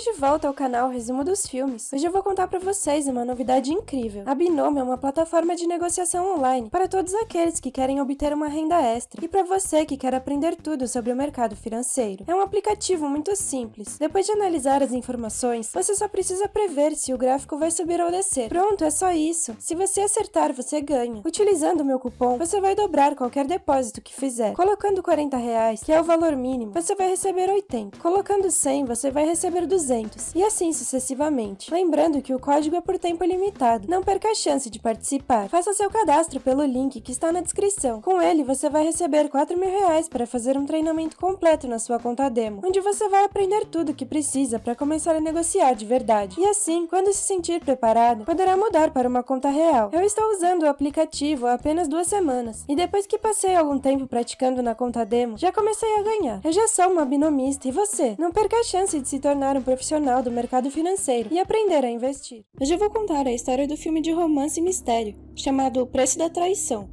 de volta ao canal Resumo dos Filmes. Hoje eu vou contar pra vocês uma novidade incrível. A Binomo é uma plataforma de negociação online para todos aqueles que querem obter uma renda extra e para você que quer aprender tudo sobre o mercado financeiro. É um aplicativo muito simples. Depois de analisar as informações, você só precisa prever se o gráfico vai subir ou descer. Pronto, é só isso. Se você acertar, você ganha. Utilizando o meu cupom, você vai dobrar qualquer depósito que fizer. Colocando R$40, que é o valor mínimo, você vai receber 80. Colocando 100, você vai receber 200, e assim sucessivamente. Lembrando que o código é por tempo limitado. Não perca a chance de participar. Faça seu cadastro pelo link que está na descrição. Com ele, você vai receber R$4.000 para fazer um treinamento completo na sua conta demo, onde você vai aprender tudo o que precisa para começar a negociar de verdade. E assim, quando se sentir preparado, poderá mudar para uma conta real. Eu estou usando o aplicativo há apenas 2 semanas, e depois que passei algum tempo praticando na conta demo, já comecei a ganhar. Eu já sou uma binomista, e você? Não perca a chance de se tornar um profissional do mercado financeiro e aprender a investir. Hoje eu vou contar a história do filme de romance e mistério, chamado O Preço da Traição.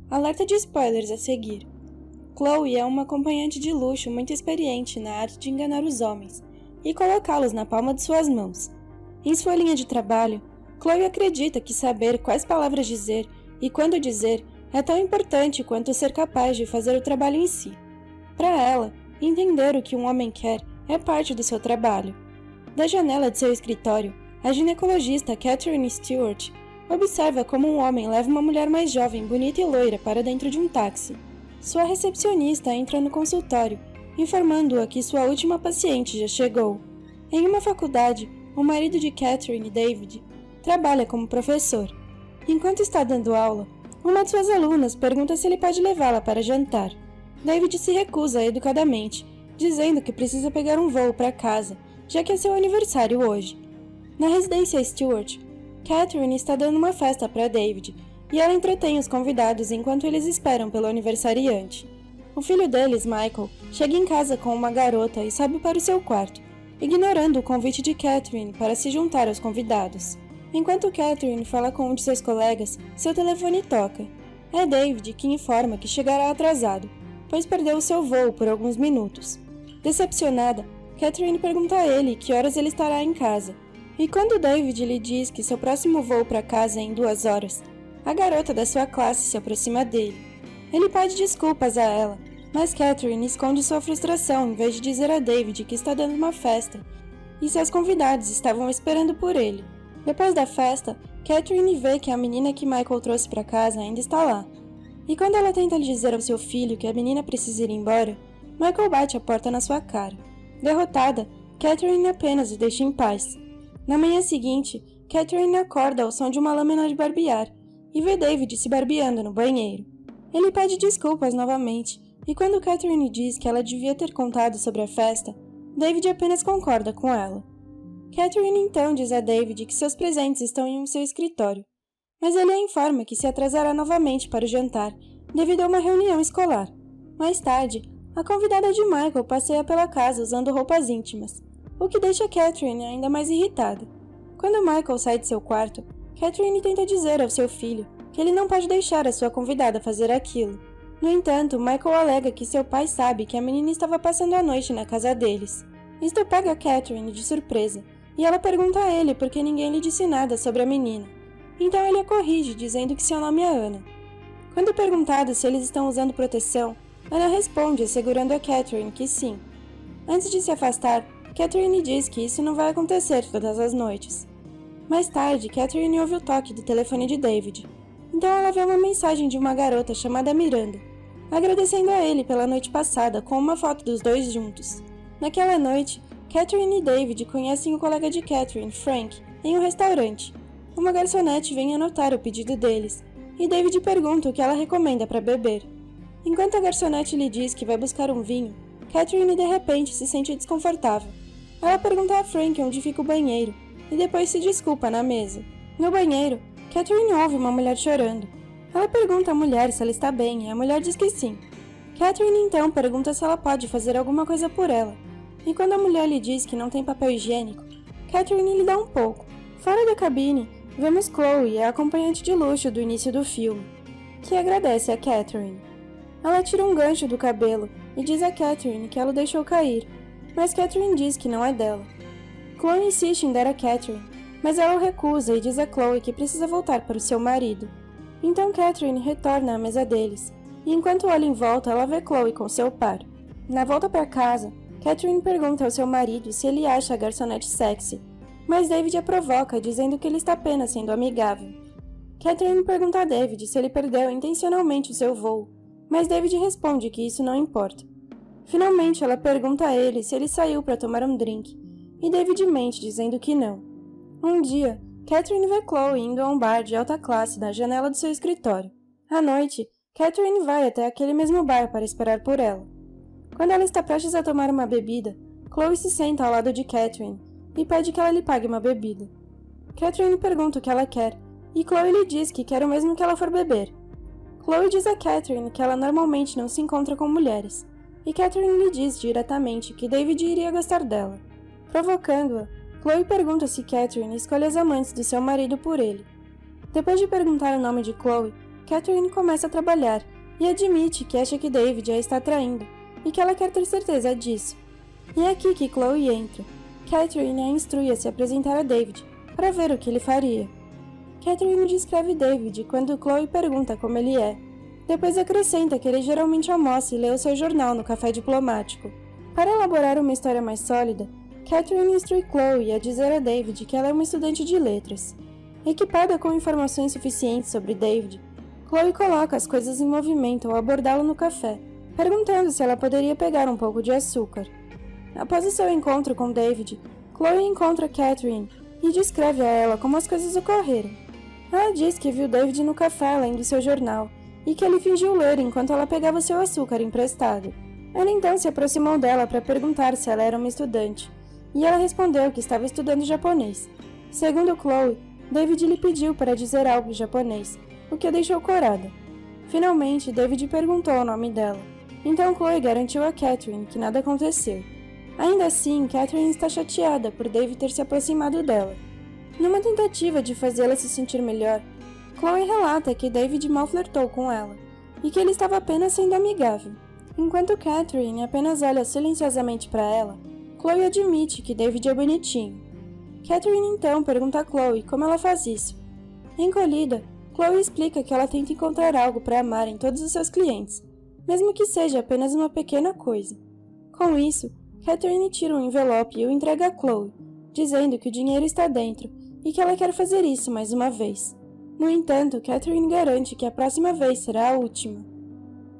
Alerta de spoilers a seguir. Chloe é uma acompanhante de luxo muito experiente na arte de enganar os homens e colocá-los na palma de suas mãos. Em sua linha de trabalho, Chloe acredita que saber quais palavras dizer e quando dizer é tão importante quanto ser capaz de fazer o trabalho em si. Para ela, entender o que um homem quer é parte do seu trabalho. Da janela de seu escritório, a ginecologista Catherine Stewart observa como um homem leva uma mulher mais jovem, bonita e loira para dentro de um táxi. Sua recepcionista entra no consultório, informando-a que sua última paciente já chegou. Em uma faculdade, o marido de Catherine, David, trabalha como professor. Enquanto está dando aula, uma de suas alunas pergunta se ele pode levá-la para jantar. David se recusa educadamente, dizendo que precisa pegar um voo para casa, já que é seu aniversário hoje. Na residência Stewart, Catherine está dando uma festa para David, e ela entretém os convidados enquanto eles esperam pelo aniversariante. O filho deles, Michael, chega em casa com uma garota e sobe para o seu quarto, ignorando o convite de Catherine para se juntar aos convidados. Enquanto Catherine fala com um de seus colegas, seu telefone toca. É David que informa que chegará atrasado, pois perdeu o seu voo por alguns minutos. Decepcionada, Catherine pergunta a ele que horas ele estará em casa, e quando David lhe diz que seu próximo voo para casa é em 2 horas, a garota da sua classe se aproxima dele. Ele pede desculpas a ela, mas Catherine esconde sua frustração em vez de dizer a David que está dando uma festa, e seus convidados estavam esperando por ele. Depois da festa, Catherine vê que a menina que Michael trouxe para casa ainda está lá, e quando ela tenta lhe dizer ao seu filho que a menina precisa ir embora, Michael bate a porta na sua cara. Derrotada, Catherine apenas o deixa em paz. Na manhã seguinte, Catherine acorda ao som de uma lâmina de barbear e vê David se barbeando no banheiro. Ele pede desculpas novamente, e quando Catherine diz que ela devia ter contado sobre a festa, David apenas concorda com ela. Catherine então diz a David que seus presentes estão em seu escritório, mas ele a informa que se atrasará novamente para o jantar devido a uma reunião escolar. Mais tarde, a convidada de Michael passeia pela casa usando roupas íntimas, o que deixa Catherine ainda mais irritada. Quando Michael sai de seu quarto, Catherine tenta dizer ao seu filho que ele não pode deixar a sua convidada fazer aquilo. No entanto, Michael alega que seu pai sabe que a menina estava passando a noite na casa deles. Isto pega Catherine de surpresa, e ela pergunta a ele por que ninguém lhe disse nada sobre a menina. Então ele a corrige, dizendo que seu nome é Anna. Quando perguntado se eles estão usando proteção, Anna responde assegurando a Catherine que sim. Antes de se afastar, Catherine diz que isso não vai acontecer todas as noites. Mais tarde, Catherine ouve o toque do telefone de David. Então ela vê uma mensagem de uma garota chamada Miranda, agradecendo a ele pela noite passada com uma foto dos dois juntos. Naquela noite, Catherine e David conhecem o colega de Catherine, Frank, em um restaurante. Uma garçonete vem anotar o pedido deles, e David pergunta o que ela recomenda para beber. Enquanto a garçonete lhe diz que vai buscar um vinho, Catherine de repente se sente desconfortável. Ela pergunta a Frank onde fica o banheiro, e depois se desculpa na mesa. No banheiro, Catherine ouve uma mulher chorando. Ela pergunta à mulher se ela está bem, e a mulher diz que sim. Catherine então pergunta se ela pode fazer alguma coisa por ela, e quando a mulher lhe diz que não tem papel higiênico, Catherine lhe dá um pouco. Fora da cabine, vemos Chloe, a acompanhante de luxo do início do filme, que agradece a Catherine. Ela tira um gancho do cabelo e diz a Catherine que ela o deixou cair, mas Catherine diz que não é dela. Chloe insiste em dar a Catherine, mas ela o recusa e diz a Chloe que precisa voltar para o seu marido. Então Catherine retorna à mesa deles, e enquanto olha em volta, ela vê Chloe com seu par. Na volta para casa, Catherine pergunta ao seu marido se ele acha a garçonete sexy, mas David a provoca, dizendo que ele está apenas sendo amigável. Catherine pergunta a David se ele perdeu intencionalmente o seu voo, mas David responde que isso não importa. Finalmente, ela pergunta a ele se ele saiu para tomar um drink, e David mente, dizendo que não. Um dia, Catherine vê Chloe indo a um bar de alta classe na janela do seu escritório. À noite, Catherine vai até aquele mesmo bar para esperar por ela. Quando ela está prestes a tomar uma bebida, Chloe se senta ao lado de Catherine e pede que ela lhe pague uma bebida. Catherine pergunta o que ela quer, e Chloe lhe diz que quer o mesmo que ela for beber. Chloe diz a Catherine que ela normalmente não se encontra com mulheres, e Catherine lhe diz diretamente que David iria gostar dela. Provocando-a, Chloe pergunta se Catherine escolhe as amantes do seu marido por ele. Depois de perguntar o nome de Chloe, Catherine começa a trabalhar e admite que acha que David a está traindo e que ela quer ter certeza disso. E é aqui que Chloe entra. Catherine a instrui a se apresentar a David para ver o que ele faria. Catherine descreve David quando Chloe pergunta como ele é. Depois acrescenta que ele geralmente almoça e lê o seu jornal no café diplomático. Para elaborar uma história mais sólida, Catherine instrui Chloe a dizer a David que ela é uma estudante de letras. Equipada com informações suficientes sobre David, Chloe coloca as coisas em movimento ao abordá-lo no café, perguntando se ela poderia pegar um pouco de açúcar. Após o seu encontro com David, Chloe encontra Catherine e descreve a ela como as coisas ocorreram. Ela diz que viu David no café lendo seu jornal e que ele fingiu ler enquanto ela pegava seu açúcar emprestado. Ela então se aproximou dela para perguntar se ela era uma estudante, e ela respondeu que estava estudando japonês. Segundo Chloe, David lhe pediu para dizer algo em japonês, o que a deixou corada. Finalmente, David perguntou o nome dela. Então Chloe garantiu a Catherine que nada aconteceu. Ainda assim, Catherine está chateada por David ter se aproximado dela. Numa tentativa de fazê-la se sentir melhor, Chloe relata que David mal flertou com ela, e que ele estava apenas sendo amigável. Enquanto Catherine apenas olha silenciosamente para ela, Chloe admite que David é bonitinho. Catherine então pergunta a Chloe como ela faz isso. Encolhida, Chloe explica que ela tenta encontrar algo para amar em todos os seus clientes, mesmo que seja apenas uma pequena coisa. Com isso, Catherine tira um envelope e o entrega a Chloe, dizendo que o dinheiro está dentro e que ela quer fazer isso mais uma vez. No entanto, Catherine garante que a próxima vez será a última.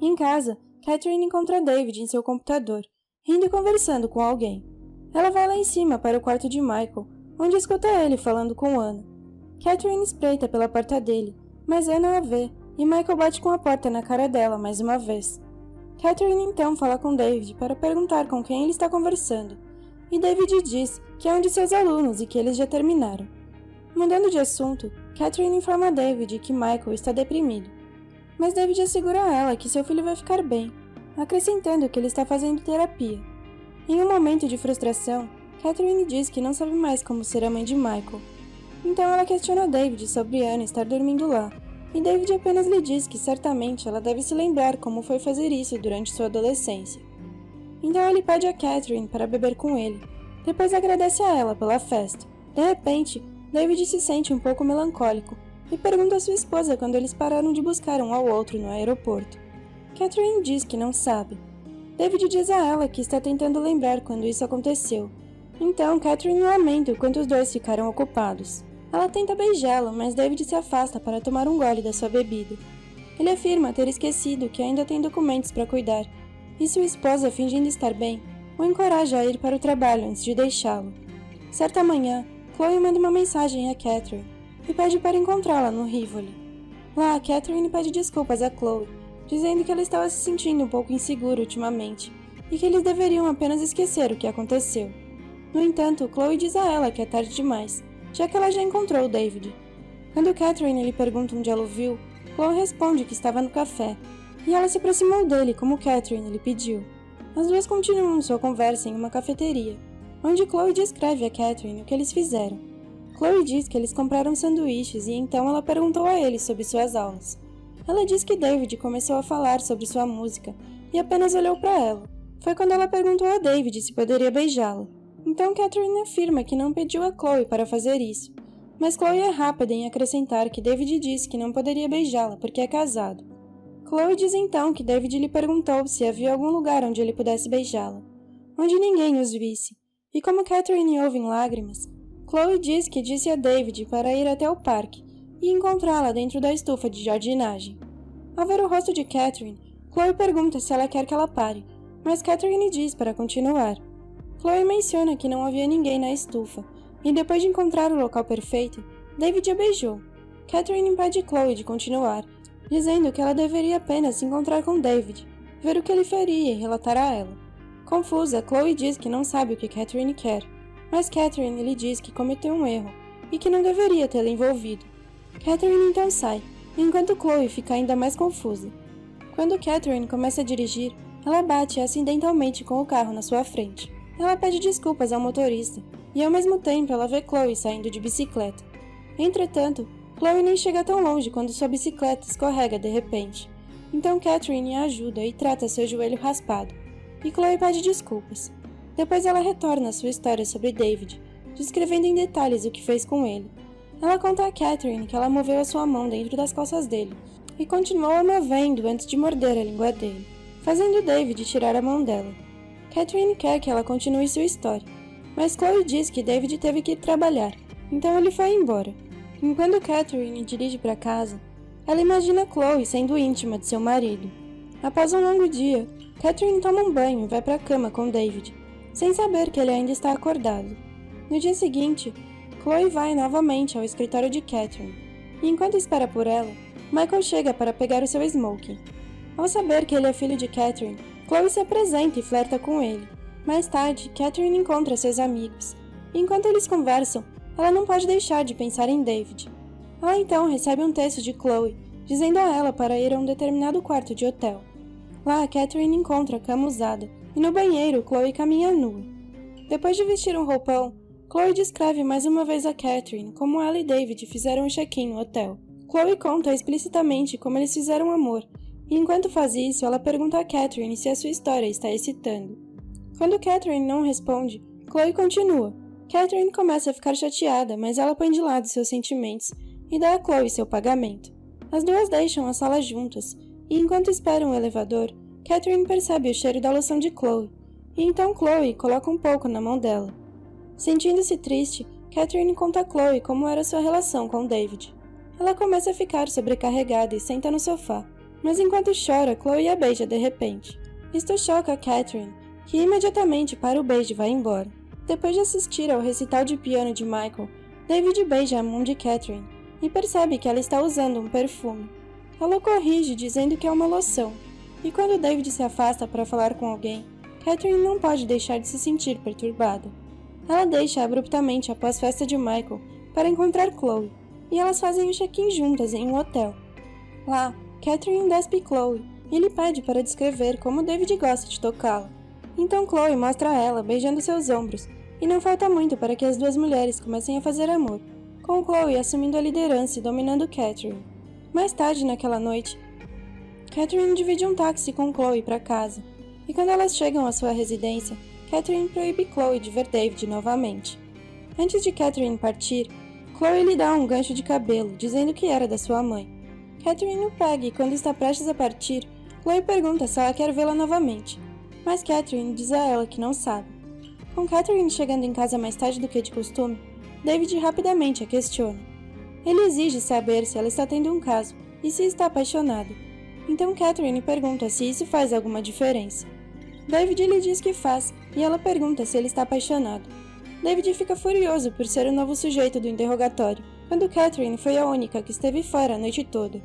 Em casa, Catherine encontra David em seu computador, rindo e conversando com alguém. Ela vai lá em cima para o quarto de Michael, onde escuta ele falando com Anna. Catherine espreita pela porta dele, mas Anna a vê, e Michael bate com a porta na cara dela mais uma vez. Catherine então fala com David para perguntar com quem ele está conversando, e David diz que é um de seus alunos e que eles já terminaram. Mudando de assunto, Catherine informa a David que Michael está deprimido, mas David assegura a ela que seu filho vai ficar bem, acrescentando que ele está fazendo terapia. Em um momento de frustração, Catherine diz que não sabe mais como ser a mãe de Michael. Então ela questiona David sobre Anna estar dormindo lá, e David apenas lhe diz que certamente ela deve se lembrar como foi fazer isso durante sua adolescência. Então ele pede a Catherine para beber com ele, depois agradece a ela pela festa. De repente, David se sente um pouco melancólico e pergunta a sua esposa quando eles pararam de buscar um ao outro no aeroporto. Catherine diz que não sabe. David diz a ela que está tentando lembrar quando isso aconteceu. Então, Catherine lamenta o quanto os dois ficaram ocupados. Ela tenta beijá-lo, mas David se afasta para tomar um gole da sua bebida. Ele afirma ter esquecido que ainda tem documentos para cuidar, e sua esposa, fingindo estar bem, o encoraja a ir para o trabalho antes de deixá-lo. Certa manhã, Chloe manda uma mensagem a Catherine e pede para encontrá-la no Rivoli. Lá, Catherine pede desculpas a Chloe, dizendo que ela estava se sentindo um pouco insegura ultimamente e que eles deveriam apenas esquecer o que aconteceu. No entanto, Chloe diz a ela que é tarde demais, já que ela já encontrou David. Quando Catherine lhe pergunta onde ela o viu, Chloe responde que estava no café, e ela se aproximou dele como Catherine lhe pediu. As duas continuam sua conversa em uma cafeteria, onde Chloe descreve a Catherine o que eles fizeram. Chloe diz que eles compraram sanduíches e então ela perguntou a ele sobre suas aulas. Ela diz que David começou a falar sobre sua música e apenas olhou para ela. Foi quando ela perguntou a David se poderia beijá-lo. Então Catherine afirma que não pediu a Chloe para fazer isso, mas Chloe é rápida em acrescentar que David disse que não poderia beijá-la porque é casado. Chloe diz então que David lhe perguntou se havia algum lugar onde ele pudesse beijá-la, onde ninguém os visse, e como Catherine ouve em lágrimas, Chloe diz que disse a David para ir até o parque e encontrá-la dentro da estufa de jardinagem. Ao ver o rosto de Catherine, Chloe pergunta se ela quer que ela pare, mas Catherine diz para continuar. Chloe menciona que não havia ninguém na estufa, e depois de encontrar o local perfeito, David a beijou. Catherine impede Chloe de continuar, dizendo que ela deveria apenas se encontrar com David, ver o que ele faria e relatar a ela. Confusa, Chloe diz que não sabe o que Catherine quer, mas Catherine lhe diz que cometeu um erro e que não deveria tê-la envolvido. Catherine então sai, enquanto Chloe fica ainda mais confusa. Quando Catherine começa a dirigir, ela bate acidentalmente com o carro na sua frente. Ela pede desculpas ao motorista, e ao mesmo tempo ela vê Chloe saindo de bicicleta. Entretanto, Chloe nem chega tão longe quando sua bicicleta escorrega de repente. Então Catherine a ajuda e trata seu joelho raspado, e Chloe pede desculpas. Depois ela retorna à sua história sobre David, descrevendo em detalhes o que fez com ele. Ela conta a Catherine que ela moveu a sua mão dentro das calças dele, e continuou a movendo antes de morder a língua dele, fazendo David tirar a mão dela. Catherine quer que ela continue sua história, mas Chloe diz que David teve que ir trabalhar, então ele foi embora. Enquanto Catherine dirige para casa, ela imagina Chloe sendo íntima de seu marido. Após um longo dia, Catherine toma um banho e vai para a cama com David, sem saber que ele ainda está acordado. No dia seguinte, Chloe vai novamente ao escritório de Catherine, e enquanto espera por ela, Michael chega para pegar o seu smoking. Ao saber que ele é filho de Catherine, Chloe se apresenta e flerta com ele. Mais tarde, Catherine encontra seus amigos, e enquanto eles conversam, ela não pode deixar de pensar em David. Ela então recebe um texto de Chloe, dizendo a ela para ir a um determinado quarto de hotel. Lá, Catherine encontra a cama usada, e no banheiro, Chloe caminha nua. Depois de vestir um roupão, Chloe descreve mais uma vez a Catherine como ela e David fizeram um check-in no hotel. Chloe conta explicitamente como eles fizeram amor, e enquanto faz isso, ela pergunta a Catherine se a sua história está excitando. Quando Catherine não responde, Chloe continua. Catherine começa a ficar chateada, mas ela põe de lado seus sentimentos e dá a Chloe seu pagamento. As duas deixam a sala juntas, e enquanto esperam o elevador, Catherine percebe o cheiro da loção de Chloe, e então Chloe coloca um pouco na mão dela. Sentindo-se triste, Catherine conta a Chloe como era sua relação com David. Ela começa a ficar sobrecarregada e senta no sofá, mas enquanto chora, Chloe a beija de repente. Isto choca Catherine, que imediatamente para o beijo e vai embora. Depois de assistir ao recital de piano de Michael, David beija a mão de Catherine e percebe que ela está usando um perfume. Ela o corrige dizendo que é uma loção, e quando David se afasta para falar com alguém, Catherine não pode deixar de se sentir perturbada. Ela deixa abruptamente após a festa de Michael para encontrar Chloe, e elas fazem o check-in juntas em um hotel. Lá, Catherine despe Chloe e lhe pede para descrever como David gosta de tocá-la. Então Chloe mostra a ela beijando seus ombros, e não falta muito para que as duas mulheres comecem a fazer amor, com Chloe assumindo a liderança e dominando Catherine. Mais tarde naquela noite, Catherine divide um táxi com Chloe para casa, e quando elas chegam à sua residência, Catherine proíbe Chloe de ver David novamente. Antes de Catherine partir, Chloe lhe dá um gancho de cabelo, dizendo que era da sua mãe. Catherine o pega e quando está prestes a partir, Chloe pergunta se ela quer vê-la novamente, mas Catherine diz a ela que não sabe. Com Catherine chegando em casa mais tarde do que de costume, David rapidamente a questiona. Ele exige saber se ela está tendo um caso e se está apaixonada. Então Catherine pergunta se isso faz alguma diferença. David lhe diz que faz e ela pergunta se ele está apaixonado. David fica furioso por ser o novo sujeito do interrogatório, quando Catherine foi a única que esteve fora a noite toda.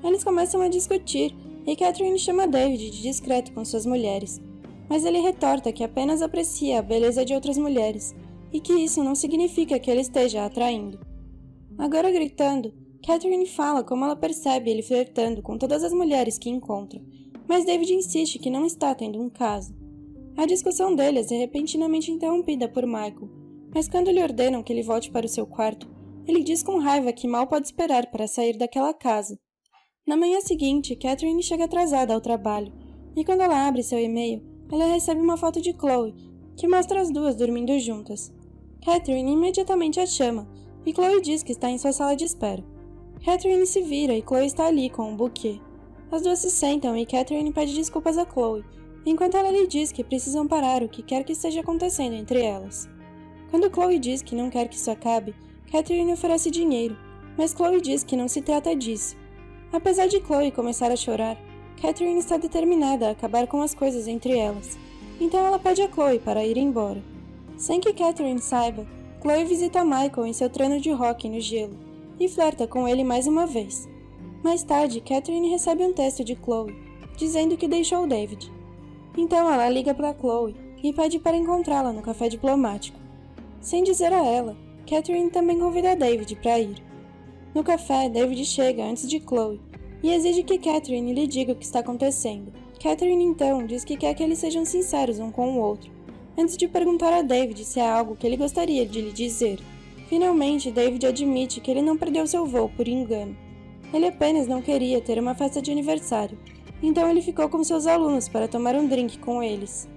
Eles começam a discutir e Catherine chama David de discreto com suas mulheres, mas ele retorta que apenas aprecia a beleza de outras mulheres e que isso não significa que ele esteja a atraindo. Agora gritando, Catherine fala como ela percebe ele flertando com todas as mulheres que encontra, mas David insiste que não está tendo um caso. A discussão deles é repentinamente interrompida por Michael, mas quando lhe ordenam que ele volte para o seu quarto, ele diz com raiva que mal pode esperar para sair daquela casa. Na manhã seguinte, Catherine chega atrasada ao trabalho, e quando ela abre seu e-mail, ela recebe uma foto de Chloe, que mostra as duas dormindo juntas. Catherine imediatamente a chama, e Chloe diz que está em sua sala de espera. Catherine se vira e Chloe está ali com um buquê. As duas se sentam e Catherine pede desculpas a Chloe, enquanto ela lhe diz que precisam parar o que quer que esteja acontecendo entre elas. Quando Chloe diz que não quer que isso acabe, Catherine oferece dinheiro, mas Chloe diz que não se trata disso. Apesar de Chloe começar a chorar, Catherine está determinada a acabar com as coisas entre elas, então ela pede a Chloe para ir embora. Sem que Catherine saiba, Chloe visita Michael em seu treino de hóquei no gelo e flerta com ele mais uma vez. Mais tarde, Catherine recebe um texto de Chloe, dizendo que deixou David. Então ela liga para Chloe e pede para encontrá-la no café diplomático. Sem dizer a ela, Catherine também convida David para ir. No café, David chega antes de Chloe e exige que Catherine lhe diga o que está acontecendo. Catherine então diz que quer que eles sejam sinceros um com o outro, antes de perguntar a David se há algo que ele gostaria de lhe dizer. Finalmente, David admite que ele não perdeu seu voo por engano. Ele apenas não queria ter uma festa de aniversário, então ele ficou com seus alunos para tomar um drink com eles.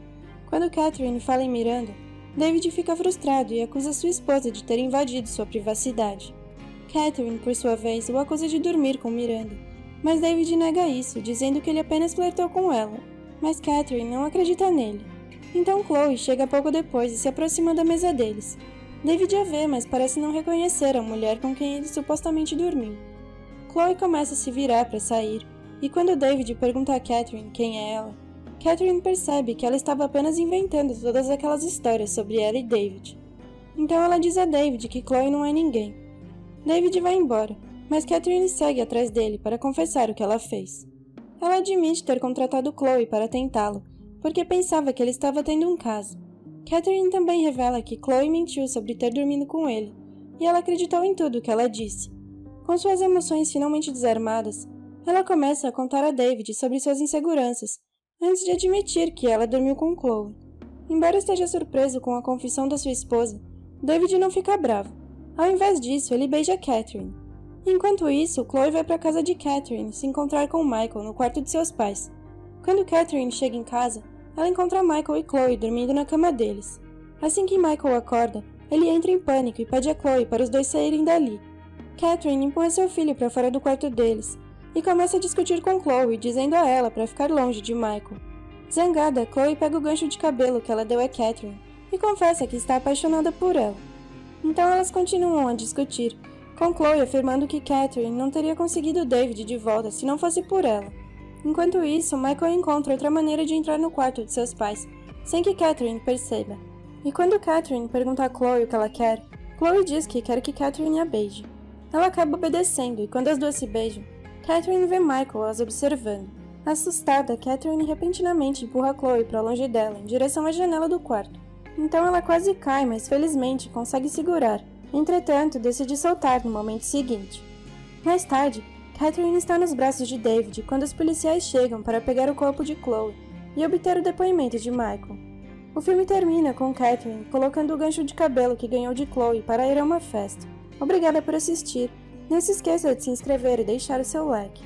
Quando Catherine fala em Miranda, David fica frustrado e acusa sua esposa de ter invadido sua privacidade. Catherine, por sua vez, o acusa de dormir com Miranda, mas David nega isso, dizendo que ele apenas flertou com ela, mas Catherine não acredita nele. Então Chloe chega pouco depois e se aproxima da mesa deles. David a vê, mas parece não reconhecer a mulher com quem ele supostamente dormiu. Chloe começa a se virar para sair, e quando David pergunta a Catherine quem é ela, Catherine percebe que ela estava apenas inventando todas aquelas histórias sobre ela e David. Então ela diz a David que Chloe não é ninguém. David vai embora, mas Catherine segue atrás dele para confessar o que ela fez. Ela admite ter contratado Chloe para tentá-lo, porque pensava que ele estava tendo um caso. Catherine também revela que Chloe mentiu sobre ter dormido com ele, e ela acreditou em tudo o que ela disse. Com suas emoções finalmente desarmadas, ela começa a contar a David sobre suas inseguranças, antes de admitir que ela dormiu com Chloe. Embora esteja surpreso com a confissão da sua esposa, David não fica bravo. Ao invés disso, ele beija Catherine. Enquanto isso, Chloe vai para a casa de Catherine se encontrar com Michael no quarto de seus pais. Quando Catherine chega em casa, ela encontra Michael e Chloe dormindo na cama deles. Assim que Michael acorda, ele entra em pânico e pede a Chloe para os dois saírem dali. Catherine empurra seu filho para fora do quarto deles e começa a discutir com Chloe, dizendo a ela para ficar longe de Michael. Zangada, Chloe pega o gancho de cabelo que ela deu a Catherine e confessa que está apaixonada por ela. Então elas continuam a discutir, com Chloe afirmando que Catherine não teria conseguido David de volta se não fosse por ela. Enquanto isso, Michael encontra outra maneira de entrar no quarto de seus pais, sem que Catherine perceba. E quando Catherine pergunta a Chloe o que ela quer, Chloe diz que quer que Catherine a beije. Ela acaba obedecendo e quando as duas se beijam, Catherine vê Michael as observando. Assustada, Catherine repentinamente empurra Chloe para longe dela, em direção à janela do quarto. Então ela quase cai, mas felizmente consegue segurar. Entretanto, decide soltar no momento seguinte. Mais tarde, Catherine está nos braços de David quando os policiais chegam para pegar o corpo de Chloe e obter o depoimento de Michael. O filme termina com Catherine colocando o gancho de cabelo que ganhou de Chloe para ir a uma festa. Obrigada por assistir. Não se esqueça de se inscrever e deixar o seu like.